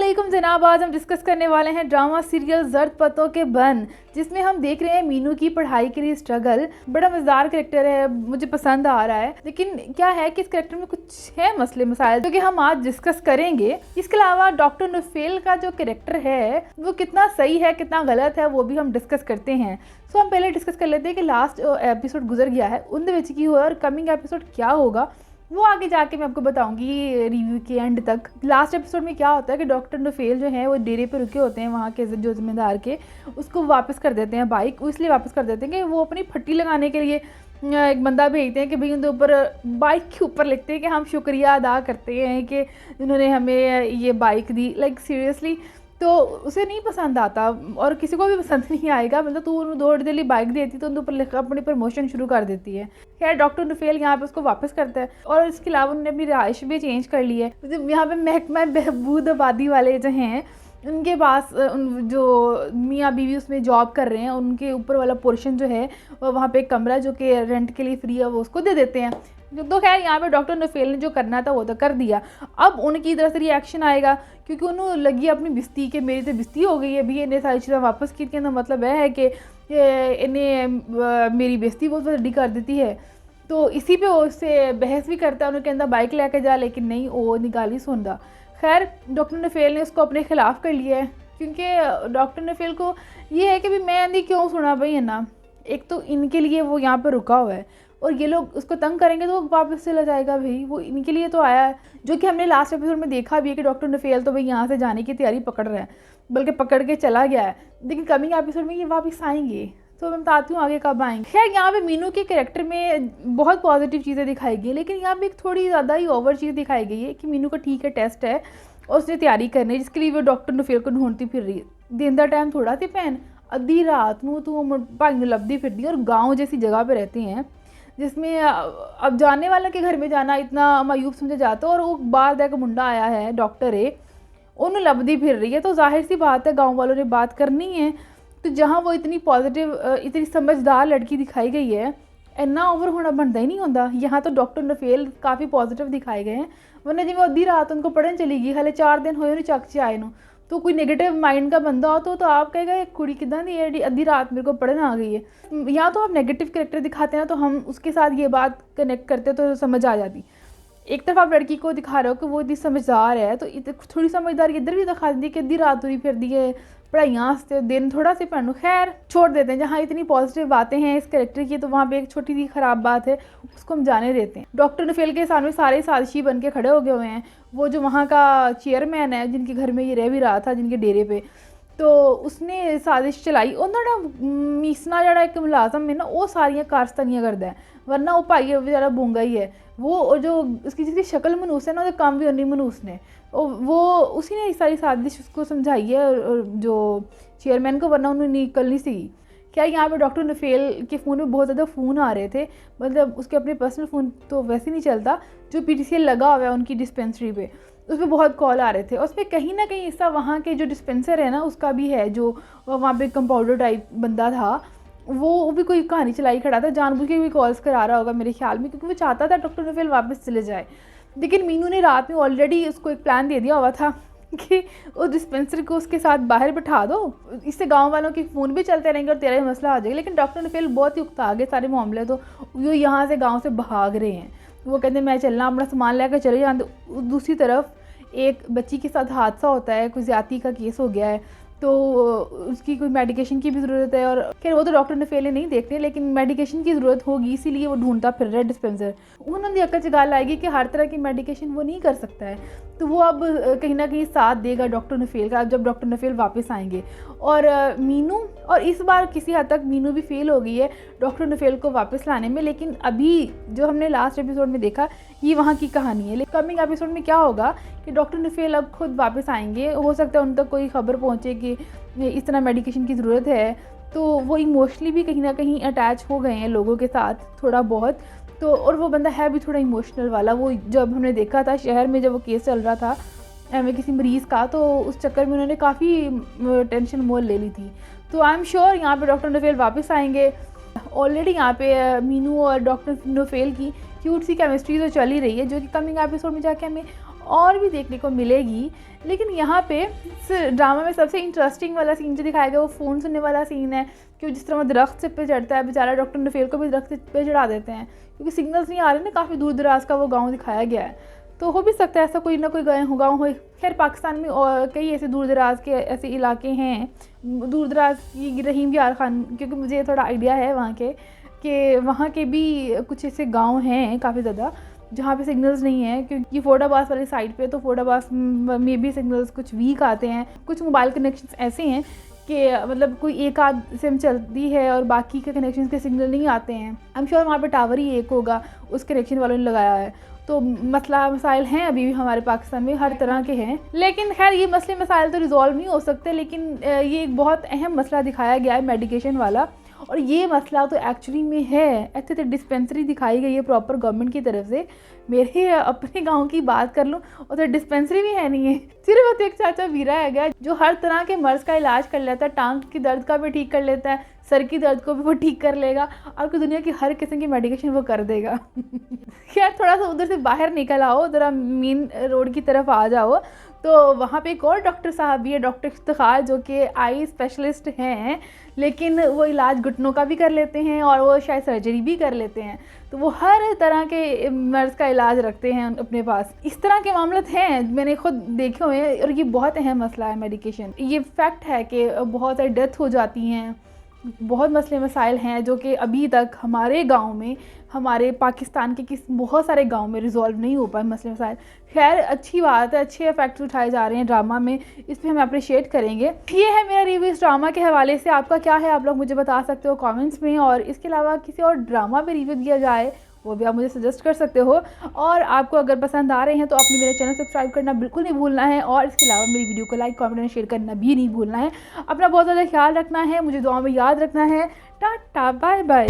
अस्सलामुअलैकुम जनाब, आज हम डिस्कस करने वाले हैं ड्रामा सीरियल ज़र्द पत्तों के बन, जिसमें हम देख रहे हैं मीनू की पढ़ाई के लिए स्ट्रगल। बड़ा मज़ेदार करेक्टर है, मुझे पसंद आ रहा है, लेकिन क्या है कि इस करेक्टर में कुछ है मसले मसाइल जो कि हम आज डिस्कस करेंगे। इसके अलावा डॉक्टर नुफेल का जो करेक्टर है वो कितना सही है कितना गलत है वो भी हम डिस्कस करते हैं। सो हम पहले डिस्कस कर लेते हैं कि लास्ट एपिसोड गुजर गया है उन विच की हुआ और कमिंग एपिसोड क्या होगा, वो आगे जाके मैं आपको बताऊंगी रिव्यू के एंड तक। लास्ट एपिसोड में क्या होता है कि डॉक्टर नुफेल जो है वो डेरे पे रुके होते हैं, वहाँ के जो जिम्मेदार के, उसको वापस कर देते हैं बाइक। वो इसलिए वापस कर देते हैं कि वो अपनी फट्टी लगाने के लिए एक बंदा भेजते हैं कि भाई उनके ऊपर बाइक के ऊपर लिखते हैं कि हम शुक्रिया अदा करते हैं कि उन्होंने हमें ये बाइक दी। लाइक सीरियसली, तो उसे नहीं पसंद आता और किसी को भी पसंद नहीं आएगा। मतलब तू उन्हें 2 दिल्ली बाइक देती तो उनके ऊपर लिखा अपनी प्रमोशन शुरू कर देती है। खैर डॉक्टर नुफेल यहाँ पे उसको वापस करता है और इसके अलावा उन्होंने अपनी रिहाइश भी चेंज कर ली है। यहाँ पे महकमा बहबूद आबादी वाले जो हैं उनके पास जो मियाँ बीवी उसमें जॉब कर रहे हैं उनके ऊपर वाला पोर्शन जो है वहाँ पे एक कमरा जो कि रेंट के लिए फ्री है वो उसको दे देते हैं। तो खैर यहाँ पे डॉक्टर नुफेल ने जो करना था वो तो कर दिया। अब उनकी तरफ से रिएक्शन आएगा क्योंकि उन्होंने लगी अपनी बिस्ती कि मेरी तो बिस्ती हो गई है, भी इन्हें सारी चीज़ें वापस की थी। मतलब है कि इन्हें मेरी बेइज्जती बहुत बड़ी कर देती है। तो इसी पे वो उससे बहस भी करता है, उन्हें कहता बाइक लेके जा, लेकिन नहीं वो निकाली सुनता। खैर डॉक्टर नुफेल ने उसको अपने खिलाफ़ कर लिया है क्योंकि डॉक्टर नुफेल को ये है कि भाई मैं अंधी क्यों सुना भाई है ना। एक तो इनके लिए वो यहाँ पर रुका हुआ है और ये लोग उसको तंग करेंगे तो वो वापस चला जाएगा। भाई वो इनके लिए तो आया है, जो कि हमने लास्ट एपिसोड में देखा भी है कि डॉक्टर नुफेल तो भाई यहाँ से जाने की तैयारी पकड़ रहा है, बल्कि पकड़ के चला गया है। लेकिन कमिंग एपिसोड में ये वापस आएंगे, तो मैं बताती हूँ आगे कब आएंगे। खैर यहाँ पे मीनू के कैरेक्टर में बहुत पॉजिटिव चीज़ें दिखाई गई, लेकिन यहाँ पे एक थोड़ी ज़्यादा ही ओवर चीज़ दिखाई गई है कि मीनू का ठीक है टेस्ट है और उसने तैयारी करनी है जिसके लिए वो डॉक्टर नुफेल को ढूंढती फिर रही है। दिन का टाइम थोड़ा सी पहन अद्धी रात में तू भाई लभदी फिरती और गाँव जैसी जगह पर रहते हैं जिसमें अब जाने वालों के घर में जाना इतना मायूब समझा जाता है। और वो बाहर का मुंडा आया है डॉक्टर है, उन्हें लभदी फिर रही है, तो जाहिर सी बात है गांव वालों ने बात करनी है। तो जहां वो इतनी पॉजिटिव इतनी समझदार लड़की दिखाई गई है, इन्ना ओवर होना बनता ही नहीं होता। यहाँ तो डॉक्टर नुफेल काफ़ी पॉजिटिव दिखाए गए हैं, वरना जिम्मे अद्धी रात उनको पढ़न चली गई, हाले 4 दिन होए चक च आए नू। तो कोई नेगेटिव माइंड का बंदा हो तो आप कहेगा एक कुड़ी किदा दी है अद्धी रात मेरे को पढ़न आ गई है। या तो आप नेगेटिव कैरेक्टर दिखाते हैं तो हम उसके साथ ये बात कनेक्ट करते तो समझ आ जाती। एक तरफ आप लड़की को दिखा रहे हो कि वो इतनी समझदार है, तो थोड़ी समझदारी इधर भी दिखा दी कि अद्धी रात हुई फिर दी है पढ़ाइयाँ से दिन थोड़ा सी पढ़ लो। खैर छोड़ देते हैं, जहाँ इतनी पॉजिटिव बातें हैं इस कैरेक्टर की तो वहाँ पे एक छोटी सी ख़राब बात है उसको हम जाने देते हैं। डॉक्टर नुफेल के सामने सारे साजिशी बन के खड़े हो गए हुए हैं। वो जो वहाँ का चेयरमैन है जिनके घर में ये रह भी रहा था जिनके डेरे पे, तो उसने साजिश चलाई। उन्होंने मीसना जड़ा एक मुलाजम है ना वो सारियाँ कारस्तानियाँ करता है, वरना वो भाई बेचारा बूंगा ही है। वो और जो उसकी जिसकी शक्ल मनूस है ना वो काम भी उन्हीं मनूस ने वो उसी ने सारी साजिश उसको समझाई है और जो चेयरमैन को, वरना उन्होंने निकल नहीं सी। क्या यहाँ पे डॉक्टर नुफेल के फ़ोन में बहुत ज़्यादा फ़ोन आ रहे थे, मतलब उसके अपने पर्सनल फ़ोन तो वैसे नहीं चलता, जो PTCL लगा हुआ है उनकी डिस्पेंसरी पे उस पर बहुत कॉल आ रहे थे। उसमें कहीं ना कहीं हिस्सा वहाँ के जो डिस्पेंसर है ना उसका भी है, जो वहाँ पे कंपाउंडर टाइप बंदा था वो भी कोई कहानी चलाई खड़ा था, जानबूझ के भी कॉल्स करा रहा होगा मेरे ख्याल में, क्योंकि वो चाहता था डॉक्टर नुफेल वापस चले जाए। लेकिन मीनू ने रात में ऑलरेडी उसको एक प्लान दे दिया हुआ था कि उस डिस्पेंसर को उसके साथ बाहर बिठा दो, इससे गांव वालों के फ़ोन भी चलते रहेंगे और तेरा ही मसला आ जाएगा। लेकिन डॉक्टर नुफेल बहुत ही उकता गए सारे मामले, तो वो यहाँ से गाँव से भाग रहे हैं। वो कहते हैं मैं चलना, अपना सामान लेकर चले जाते। दूसरी तरफ एक बच्ची के साथ हादसा होता है, कोई ज़्यादती का केस हो गया है, तो उसकी कोई मेडिकेशन की भी ज़रूरत है। और खैर वो तो डॉक्टर नुफेल ने नहीं देखते, लेकिन मेडिकेशन की ज़रूरत होगी इसीलिए वो ढूंढता फिर रहा है डिस्पेंसर। उन्होंने अक्ल से गाल आएगी कि हर तरह की मेडिकेशन वो नहीं कर सकता है, तो वो अब कहीं ना कहीं साथ देगा डॉक्टर नुफेल का जब डॉक्टर नुफेल वापस आएंगे। और मीनू, और इस बार किसी हद तक मीनू भी फेल हो गई है डॉक्टर नुफेल को वापस लाने में। लेकिन अभी जो हमने लास्ट एपिसोड में देखा ये वहाँ की कहानी है। लेकिन कमिंग एपिसोड में क्या होगा कि डॉक्टर नुफेल अब खुद वापस आएंगे, हो सकता है उन तक कोई खबर पहुँचे कि इस तरह मेडिकेशन की ज़रूरत है, तो वो इमोशनली भी कहीं ना कहीं अटैच हो गए हैं लोगों के साथ थोड़ा बहुत। तो और वो बंदा है भी थोड़ा इमोशनल वाला, वो जब हमने देखा था शहर में जब वो केस चल रहा था एम किसी मरीज़ का, तो उस चक्कर में उन्होंने काफ़ी टेंशन मोल ले ली थी। तो आई एम श्योर यहाँ पे डॉक्टर नुफेल वापस आएंगे। ऑलरेडी यहाँ पे मीनू और डॉक्टर नुफेल की क्यूट सी केमिस्ट्री तो चल ही रही है, जो कि कमिंग एपिसोड में जाके हमें और भी देखने को मिलेगी। लेकिन यहाँ पे इस ड्रामा में सबसे इंटरेस्टिंग वाला सीन जो दिखाया गया वो फ़ोन सुनने वाला सीन है, क्योंकि जिस तरह वो दरख्त से पे चढ़ता है, बेचारा डॉक्टर नफेल को भी दरख्त पे चढ़ा देते हैं क्योंकि सिग्नल्स नहीं आ रहे ना, काफ़ी दूर दराज का वो गाँव दिखाया गया है। तो हो भी सकता है ऐसा कोई ना कोई गाँव हो। खैर पाकिस्तान में और कई ऐसे दूर दराज के ऐसे इलाके हैं, दूर दराज की रहीम यार खान, क्योंकि मुझे थोड़ा आइडिया है वहाँ के कि वहाँ के भी कुछ ऐसे गांव हैं काफ़ी ज़्यादा जहाँ पे सिग्नल्स नहीं है, क्योंकि फोर्डाबाद वाली साइड पे तो फोर्डाबाद में भी सिग्नल्स कुछ वीक आते हैं। कुछ मोबाइल कनेक्शंस ऐसे हैं कि मतलब कोई एक आध सिम चलती है और बाकी के कनेक्शन के सिग्नल नहीं आते हैं। आई एम श्योर वहाँ पे टावर ही एक होगा, उस कनेक्शन वालों ने लगाया है। तो मसला मसाइल हैं अभी भी हमारे पाकिस्तान में, हर तरह के हैं। लेकिन खैर ये मसले मसाइल तो रिजॉल्व नहीं हो सकते, लेकिन ये एक बहुत अहम मसला दिखाया गया है मेडिकेशन वाला। और ये मसला तो एक्चुअली में है, अच्छे डिस्पेंसरी दिखाई गई है प्रॉपर गवर्नमेंट की तरफ से। मेरे अपने गांव की बात कर लूँ और तो डिस्पेंसरी भी है नहीं है, सिर्फ एक चाचा वीरा है गया जो हर तरह के मर्ज़ का इलाज कर लेता है, टांग की दर्द का भी ठीक कर लेता है, सर की दर्द को भी वो ठीक कर लेगा और कोई दुनिया की हर किस्म की मेडिकेशन वो कर देगा। खैर थोड़ा सा उधर से बाहर निकल आओ, ज़रा मेन रोड की तरफ आ जाओ तो वहाँ पे एक और डॉक्टर साहब भी है, डॉक्टर इफ्तिखार, जो कि आई स्पेशलिस्ट हैं, लेकिन वो इलाज घुटनों का भी कर लेते हैं और वो शायद सर्जरी भी कर लेते हैं। तो वो हर तरह के मर्ज़ का इलाज रखते हैं अपने पास। इस तरह के मामले हैं, मैंने खुद देखे हुए हैं और ये बहुत अहम मसला है मेडिकेशन। ये फैक्ट है कि बहुत सारी डेथ हो जाती हैं, बहुत मसले मसाइल हैं जो कि अभी तक हमारे गांव में, हमारे पाकिस्तान के बहुत सारे गांव में रिजॉल्व नहीं हो पाए मसले मसाइल। खैर अच्छी बात है, अच्छे फैक्ट्स उठाए जा रहे हैं ड्रामा में, इस पर हम अप्रिशिएट करेंगे। ये है मेरा रिव्यू इस ड्रामा के हवाले से। आपका क्या है आप लोग मुझे बता सकते हो कमेंट्स में, और इसके अलावा किसी और ड्रामा पे रिव्यू दिया जाए वो भी आप मुझे सजेस्ट कर सकते हो। और आपको अगर पसंद आ रहे हैं तो आपने मेरे चैनल सब्सक्राइब करना बिल्कुल नहीं भूलना है, और इसके अलावा मेरी वीडियो को लाइक कमेंट और शेयर करना भी नहीं भूलना है। अपना बहुत ज़्यादा ख्याल रखना है, मुझे दुआ में याद रखना है। Tata bye bye.